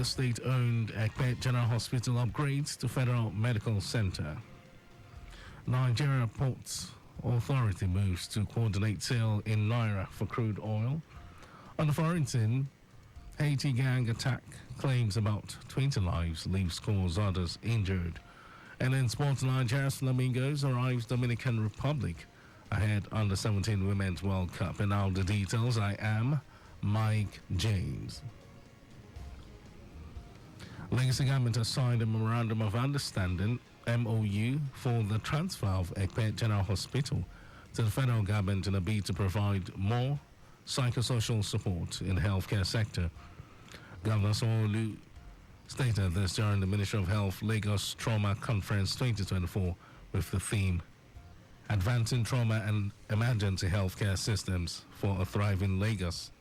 Lagos State-owned Ekpe General Hospital upgrades to Federal Medical Center. Nigeria Ports Authority moves to coordinate sale in Naira for crude oil. On the foreign scene, Haiti gang attack claims about 20 lives, leaves scores others injured. And in sports, Nigeria's Flamingos arrives Dominican Republic ahead under 17 Women's World Cup. And now the details. I am Mike James. Legacy government has signed a memorandum of understanding (MOU) for the transfer of Ekpe General Hospital to the federal government in a bid to provide more psychosocial support in the healthcare sector. Governor Sanwo-Olu stated this during the Ministry of Health Lagos Trauma Conference 2024 with the theme Advancing Trauma and Emergency Healthcare Systems for a Thriving Lagos.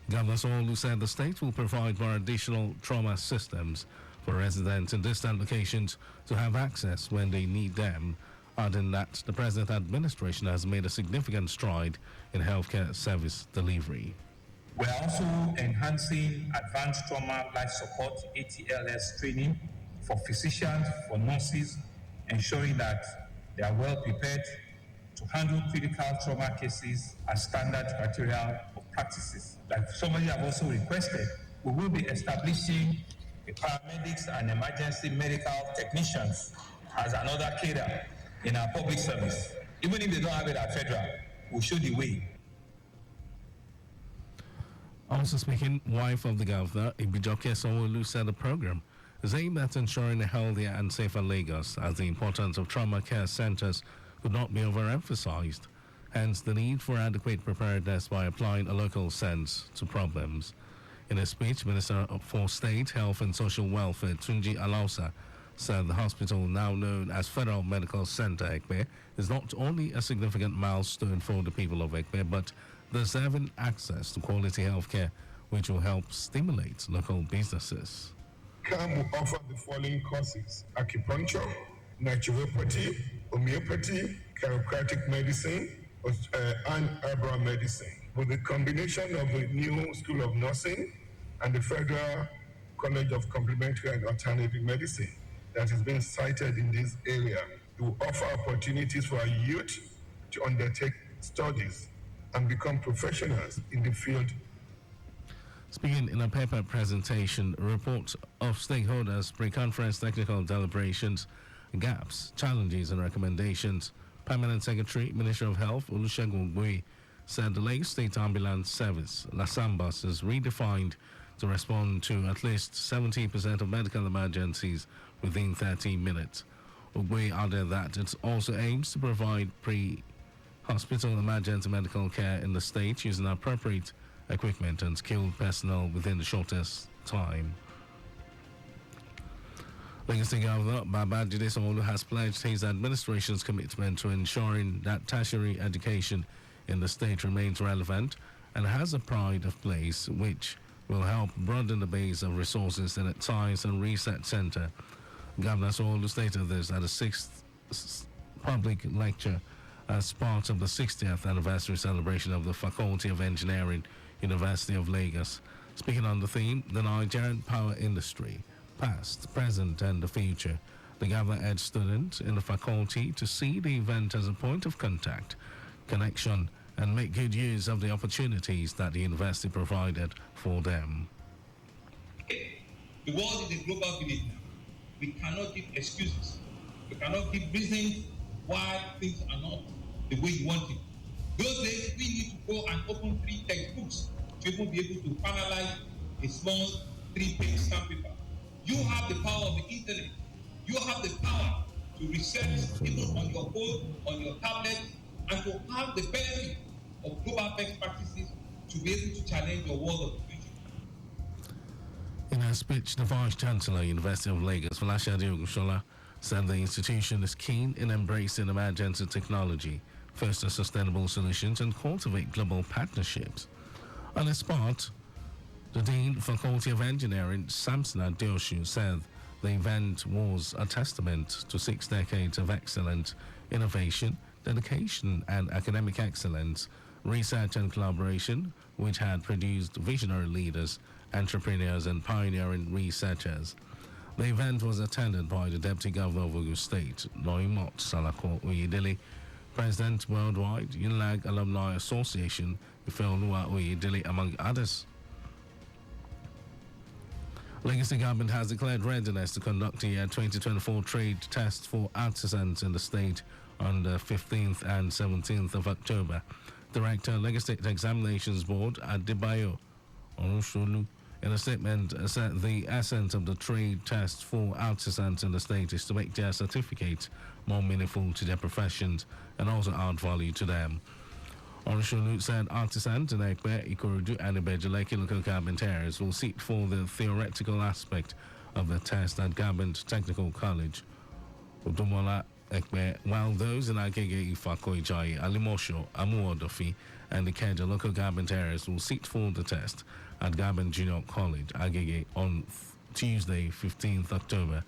Governor Sanwo-Olu said the state will provide more additional trauma systems for residents in distant locations to have access when they need them, adding that the present administration has made a significant stride in healthcare service delivery. We are also enhancing advanced trauma life support ATLS training for physicians, for nurses, ensuring that they are well prepared to handle critical trauma cases as standard criteria of practices. Like somebody have also requested, we will be establishing the paramedics and emergency medical technicians as another cadre in our public service. Even if they don't have it at federal, we'll show the way. Also speaking, wife of the governor, Ibijoke Sanwo-Olu, said the program is aimed at ensuring a healthier and safer Lagos, as the importance of trauma care centers could not be overemphasized, hence the need for adequate preparedness by applying a local sense to problems. In a speech, Minister for State, Health and Social Welfare, Tunji Alausa, said the hospital, now known as Federal Medical Center Ekpe, is not only a significant milestone for the people of Ekpe, but deserving access to quality healthcare, which will help stimulate local businesses. CAM will offer the following courses: acupuncture, naturopathy, homeopathy, chiropractic medicine, and herbal medicine. With the combination of the new School of Nursing and the Federal College of Complementary and Alternative Medicine that is being cited in this area, it will offer opportunities for our youth to undertake studies and become professionals in the field. Speaking in a paper presentation, a report of stakeholders, pre-conference technical deliberations, gaps, challenges and recommendations, Permanent Secretary, Ministry of Health, Olusegun Ogbuyi, said the Lagos State Ambulance Service, LASAMBUS, is redefined to respond to at least 70% of medical emergencies within 30 minutes. Ogbuyi added that it also aims to provide pre-hospital emergency medical care in the state using appropriate equipment and skilled personnel within the shortest time. Lagos State Governor Babajide Sanwo-Olu has pledged his administration's commitment to ensuring that tertiary education in the state remains relevant and has a pride of place, which will help broaden the base of resources in its Science and Research Center. Governor Sanwo-Olu stated this at a 6th public lecture as part of the 60th anniversary celebration of the Faculty of Engineering, University of Lagos. Speaking on the theme, the Nigerian power industry, past, present and the future, the governor urged students in the faculty to see the event as a point of contact, connection and make good use of the opportunities that the university provided for them. The world is a global village now. We cannot give excuses. We cannot give reasons why things are not the way you want it. Those days, we need to go and open 3 textbooks to even be able to finalize a small 3-page stamp paper. You have the power of the internet. You have the power to research even on your phone, on your tablet, and to have the benefit of global best practices to be able to challenge your world of the future. In her speech, the Vice Chancellor, University of Lagos, Folashade Ogunshola, said the institution is keen in embracing emergency technology, foster sustainable solutions, and cultivate global partnerships. On its part, the Dean, Faculty of Engineering, Samson Adeoshu, said the event was a testament to 6 decades of excellent innovation, dedication, and academic excellence, research and collaboration, which had produced visionary leaders entrepreneurs, and pioneering researchers. The event was attended by the Deputy Governor of Ogun State, Noimot Salako Oyedele, President Worldwide UNILAG Alumni Association, Ifeoluwa Oyedele, among others. Legacy Government has declared readiness to conduct the year 2024 trade test for artisans in the state on the 15th and 17th of October. Director, Lagos State Examinations Board, Adebayo Orunsolu, in a statement said the essence of the trade test for artisans in the state is to make their certificates more meaningful to their professions and also add value to them. Orunsolu said artisans in Ekpe, Ikorodu, and Ibejaleki local government areas will sit for the theoretical aspect of the test at Government Technical College, Odumola, Ekpe, while those in Agege, Ifako, Ijayi, Alimosho, Amuodofi, and the Keja local government areas will sit for the test at Government Junior College, Agege, on Tuesday, 15th October.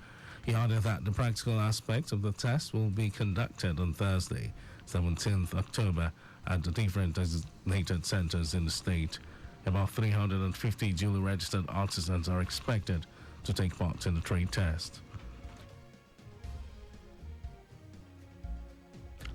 He added that the practical aspects of the test will be conducted on Thursday, 17th October, at the different designated centers in the state. About 350 duly registered artisans are expected to take part in the trade test.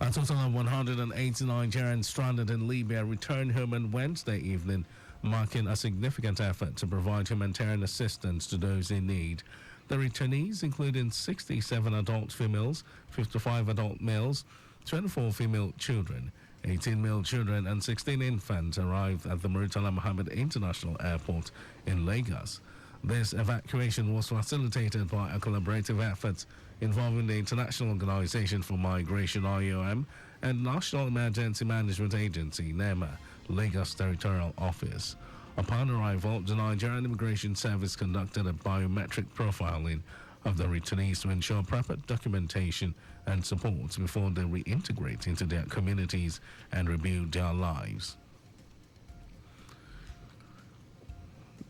A total of 180 Nigerians stranded in Libya returned home on Wednesday evening, marking a significant effort to provide humanitarian assistance to those in need. The returnees, including 67 adult females, 55 adult males, 24 female children, 18 male children, and 16 infants, arrived at the Murtala Mohammed International Airport in Lagos. This evacuation was facilitated by a collaborative effort involving the International Organization for Migration (IOM) and National Emergency Management Agency (NEMA) Lagos Territorial Office. Upon arrival, the Nigerian Immigration Service conducted a biometric profiling of the returnees to ensure proper documentation and support before they reintegrate into their communities and rebuild their lives.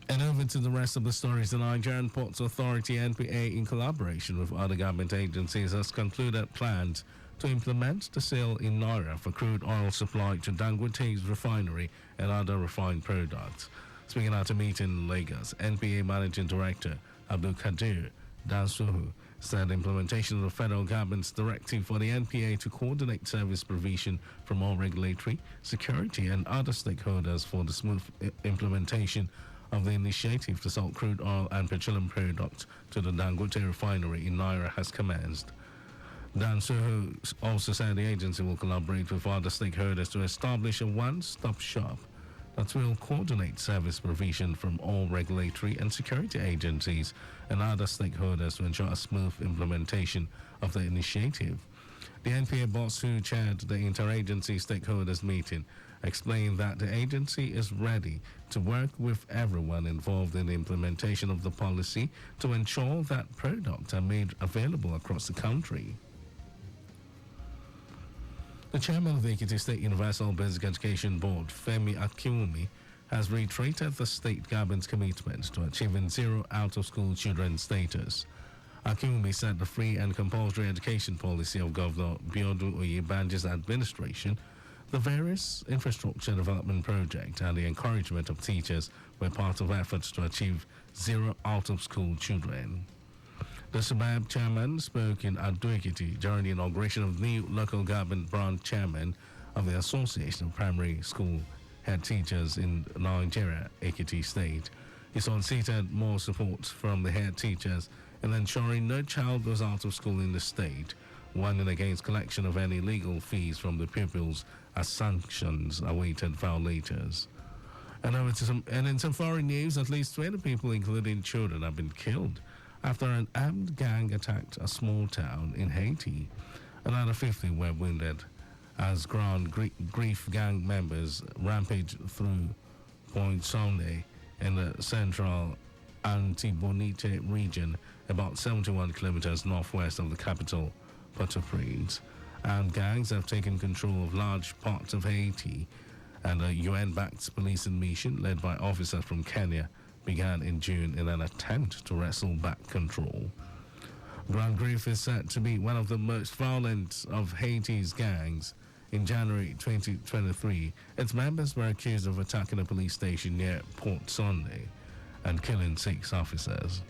And over to the rest of the stories. The Nigerian Ports Authority (NPA), in collaboration with other government agencies, has concluded plans to implement the sale in Naira for crude oil supply to Dangote's refinery and other refined products. Speaking at a meeting in Lagos, NPA Managing Director Abdul Kadir Dansuhu said implementation of the federal government's directive for the NPA to coordinate service provision from all regulatory, security, and other stakeholders for the smooth implementation of the initiative to sell crude oil and petroleum products to the Dangote refinery in Naira has commenced. Dan Suhu also said the agency will collaborate with other stakeholders to establish a one-stop shop that will coordinate service provision from all regulatory and security agencies and other stakeholders to ensure a smooth implementation of the initiative. The NPA boss who chaired the interagency stakeholders meeting explained that the agency is ready to work with everyone involved in the implementation of the policy to ensure that products are made available across the country. The chairman of the Ekiti State Universal Basic Education Board, Femi Akinwumi, has reiterated the state government's commitment to achieving zero out-of-school children status. Akinwumi said the free and compulsory education policy of Governor Biodu Oyebanji's administration, the various infrastructure development projects, and the encouragement of teachers were part of efforts to achieve zero out-of-school children. The suburb chairman spoke in Ado-Ekiti during the inauguration of the new local government branch chairman of the Association of Primary School Head Teachers in Nigeria, Ekiti State. He solicited more support from the head teachers in ensuring no child goes out of school in the state, warning against collection of any legal fees from the pupils as sanctions awaited violators. And in some foreign news, at least 20 people, including children, have been killed after an armed gang attacked a small town in Haiti. Another 50 were wounded as Grand Grief gang members rampaged through Point Sunday in the central Antibonite region, about 71 kilometers northwest of the capital, Port-au-Prince. Armed gangs have taken control of large parts of Haiti, and a UN-backed policing mission led by officers from Kenya began in June in an attempt to wrestle back control. Grand Grief is said to be one of the most violent of Haiti's gangs. In January 2023, its members were accused of attacking a police station near Port Sunday and killing 6 officers.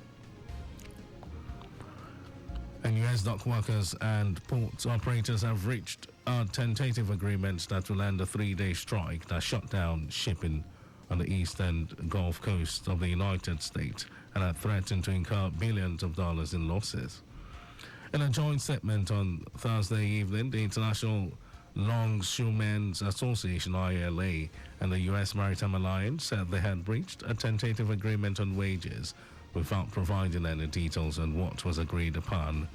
And US dock workers and port operators have reached a tentative agreement that will end a 3-day strike that shut down shipping on the eastern Gulf Coast of the United States and had threatened to incur billions of dollars in losses. In a joint statement on Thursday evening, the International Longshoremen's Association (ILA) and the U.S. Maritime Alliance said they had reached a tentative agreement on wages without providing any details on what was agreed upon.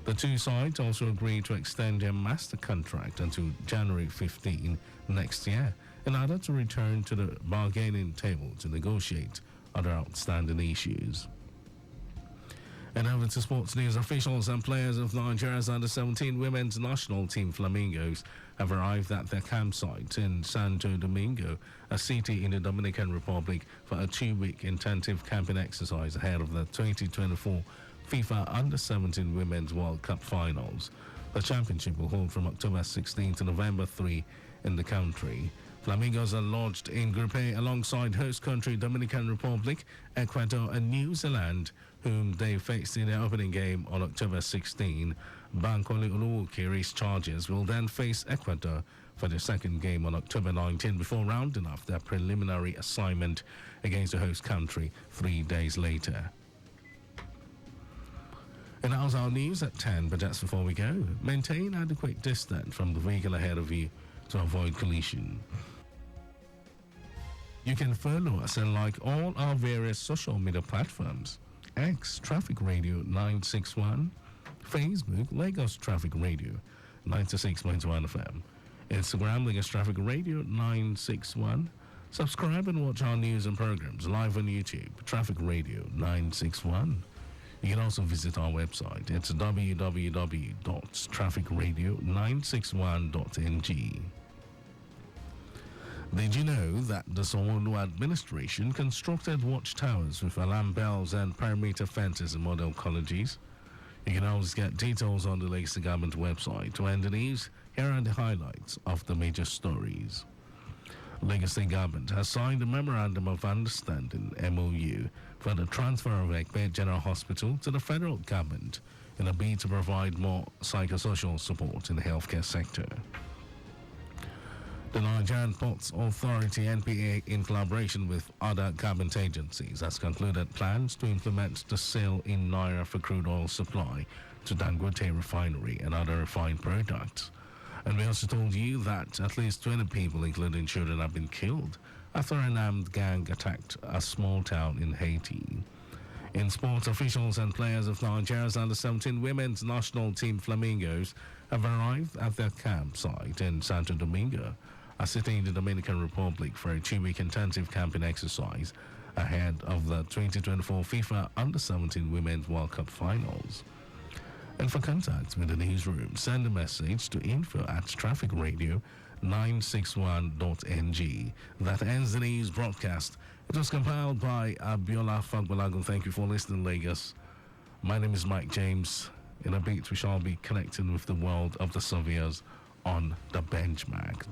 The two sides also agreed to extend their master contract until January 15 next year in order to return to the bargaining table to negotiate other outstanding issues. And over to sports news, officials and players of Nigeria's under-17 women's national team Flamingos have arrived at their campsite in Santo Domingo, a city in the Dominican Republic, for a 2-week intensive camping exercise ahead of the 2024 FIFA Under-17 Women's World Cup Finals. The championship will hold from October 16 to November 3 in the country. Flamingos are lodged in Group A alongside host country Dominican Republic, Ecuador and New Zealand, whom they faced in their opening game on October 16. Bankole Oluwokeri's Chargers will then face Ecuador for their second game on October 19 before rounding off their preliminary assignment against the host country 3 days later. And that was our news at 10, but just before we go, maintain adequate distance from the vehicle ahead of you to avoid collision. You can follow us and like all our various social media platforms: X Traffic Radio 961, Facebook Lagos Traffic Radio 96.1 FM, Instagram Lagos Traffic Radio 961. Subscribe and watch our news and programs live on YouTube, Traffic Radio 961. You can also visit our website. It's www.trafficradio961.ng. Did you know that the Sanwo-Olu administration constructed watchtowers with alarm bells and perimeter fences in model colleges? You can always get details on the Lagos Government website. To end the news, here are the highlights of the major stories. Lagos State Government has signed a Memorandum of Understanding (MOU) for the transfer of Ekpe General Hospital to the federal government in a bid to provide more psychosocial support in the healthcare sector. The Nigerian Ports Authority (NPA), in collaboration with other government agencies, has concluded plans to implement the sale in Naira for crude oil supply to Dangote Refinery and other refined products. And we also told you that at least 20 people, including children, have been killed after an armed gang attacked a small town in Haiti. In sports, officials and players of Nigeria's under-17 women's national team Flamingos have arrived at their campsite in Santo Domingo, a city in the Dominican Republic, for a 2-week intensive camping exercise ahead of the 2024 FIFA Under-17 Women's World Cup Finals. And for contact with the newsroom, send a message to info@trafficradio961.ng. That ends the news broadcast. It was compiled by Abiola Fagbalago. Thank you for listening, Lagos. My name is Mike James. In a bit, we shall be connecting with the world of the surveyors on the benchmark.